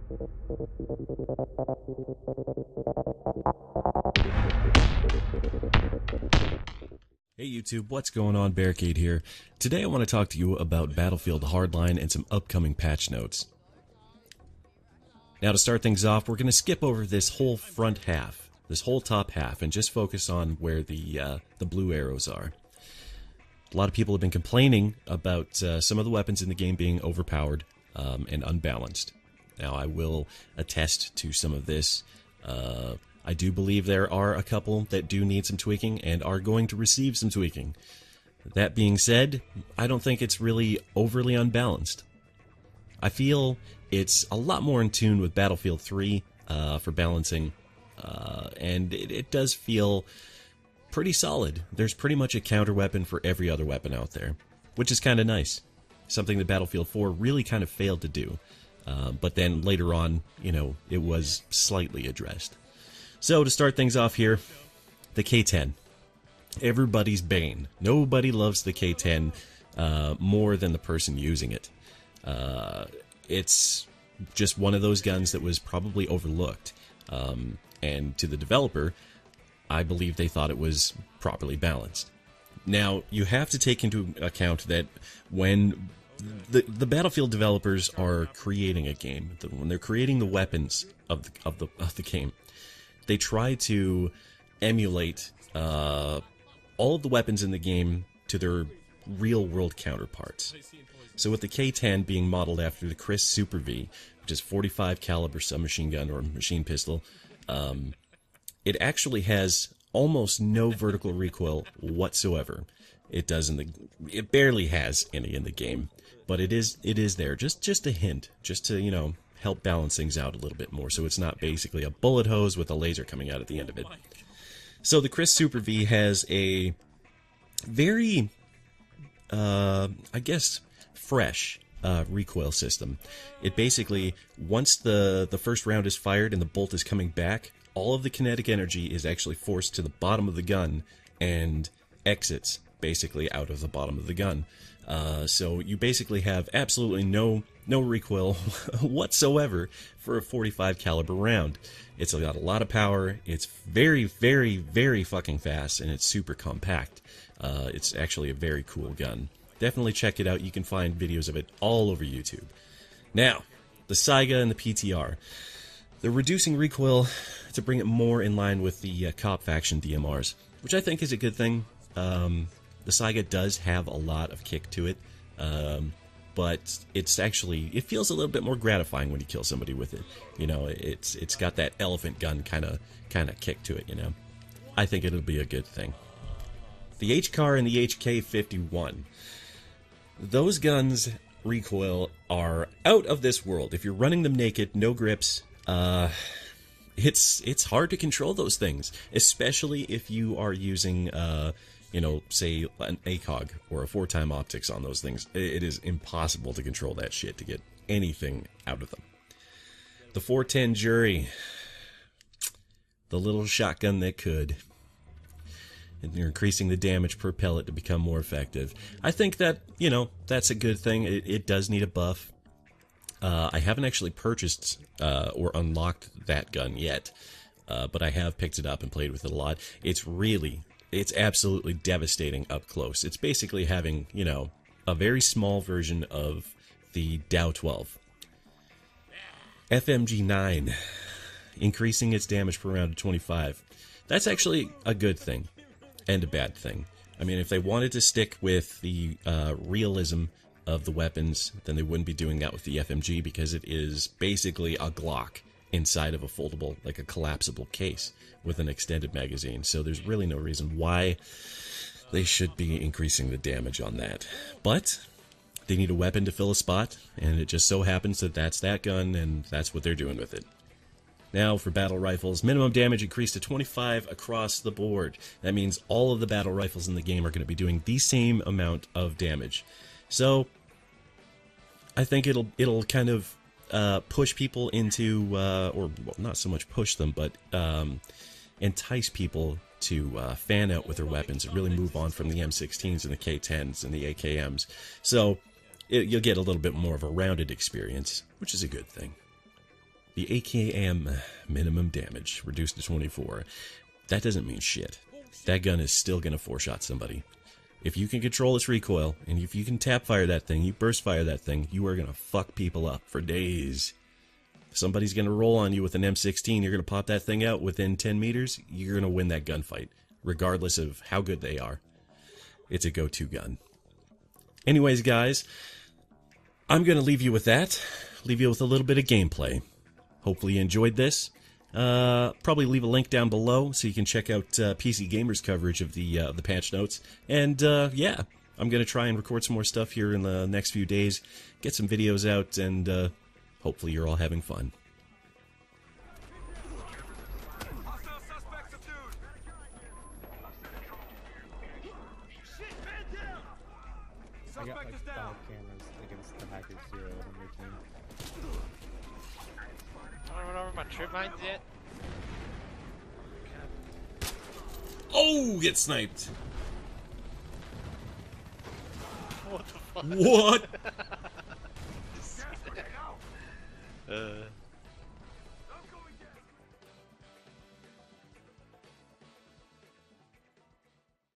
Hey YouTube, what's going on? Barricade here. Today I want to talk to you about Battlefield Hardline and some upcoming patch notes. Now to start things off, we're going to skip over this whole front half, this whole top half, and just focus on where the blue arrows are. A lot of people have been complaining about some of the weapons in the game being overpowered and unbalanced. Now I will attest to some of this. I do believe there are a couple that do need some tweaking and are going to receive some tweaking. That being said, I don't think it's really overly unbalanced. I feel it's a lot more in tune with Battlefield 3 for balancing, and it does feel pretty solid. There's pretty much a counter weapon for every other weapon out there, which is kind of nice. Something that Battlefield 4 really kind of failed to do. But then later on, you know, it was slightly addressed. So to start things off here, the K10. Everybody's bane. Nobody loves the K10 more than the person using it. It's just one of those guns that was probably overlooked. And to the developer, I believe they thought it was properly balanced. Now, you have to take into account that when the Battlefield developers are creating a game, when they're creating the weapons of the game, they try to emulate all of the weapons in the game to their real-world counterparts. So with the K10 being modeled after the Chris Super V, which is 45 caliber submachine gun or machine pistol, it actually has almost no vertical recoil whatsoever. It barely has any in the game, but it is there. Just a hint, just to, you know, help balance things out a little bit more, so it's not basically a bullet hose with a laser coming out at the end of it. So the Chris Super V has a very, I guess, fresh recoil system. It basically, once the first round is fired and the bolt is coming back, all of the kinetic energy is actually forced to the bottom of the gun and exits basically out of the bottom of the gun. So you basically have absolutely no recoil whatsoever for a 45 caliber round. It's got a lot of power. It's very, very, very fucking fast, and it's super compact. It's actually a very cool gun. Definitely check it out. You can find videos of it all over YouTube. Now, the Saiga and the PTR. They're reducing recoil to bring it more in line with the Cop Faction DMRs, which I think is a good thing. The Saiga does have a lot of kick to it, but it feels a little bit more gratifying when you kill somebody with it. You know, it's got that elephant gun kind of kick to it. You know, I think it'll be a good thing. The HCAR and the HK51, those guns recoil are out of this world. If you're running them naked, no grips, it's hard to control those things, especially if you are using you know, say an ACOG or a 4-time optics on those things. It is impossible to control that shit, to get anything out of them. The 410 Jury, the little shotgun that could. And you're increasing the damage per pellet to become more effective. I think that, you know, that's a good thing. It does need a buff. I haven't actually purchased or unlocked that gun yet, but I have picked it up and played with it a lot. It's absolutely devastating up close. It's basically having, you know, a very small version of the Dow 12. FMG 9, increasing its damage per round to 25. That's actually a good thing and a bad thing. I mean, if they wanted to stick with the realism of the weapons, then they wouldn't be doing that with the FMG, because it is basically a Glock inside of a foldable, like a collapsible case with an extended magazine. So there's really no reason why they should be increasing the damage on that. But they need a weapon to fill a spot, and it just so happens that that's that gun, and that's what they're doing with it. Now for battle rifles, minimum damage increased to 25 across the board. That means all of the battle rifles in the game are going to be doing the same amount of damage. So I think it'll kind of push people into, or well, not so much push them, but entice people to fan out with their weapons and really move on from the M16s and the K10s and the AKMs. So you'll get a little bit more of a rounded experience, which is a good thing. The AKM minimum damage reduced to 24. That doesn't mean shit. That gun is still going to 4-shot somebody. If you can control its recoil, and if you can tap fire that thing, you burst fire that thing, you are going to fuck people up for days. Somebody's going to roll on you with an M16, you're going to pop that thing out within 10 meters, you're going to win that gunfight, regardless of how good they are. It's a go-to gun. Anyways, guys, I'm going to leave you with that. Leave you with a little bit of gameplay. Hopefully you enjoyed this. Probably leave a link down below so you can check out PC Gamer's coverage of the patch notes. And yeah, I'm going to try and record some more stuff here in the next few days, get some videos out, and hopefully you're all having fun. I got like 5 cameras against the Hackers 0 on your team. I don't run over my trip mines yet. Oh, get sniped! What the fuck? What?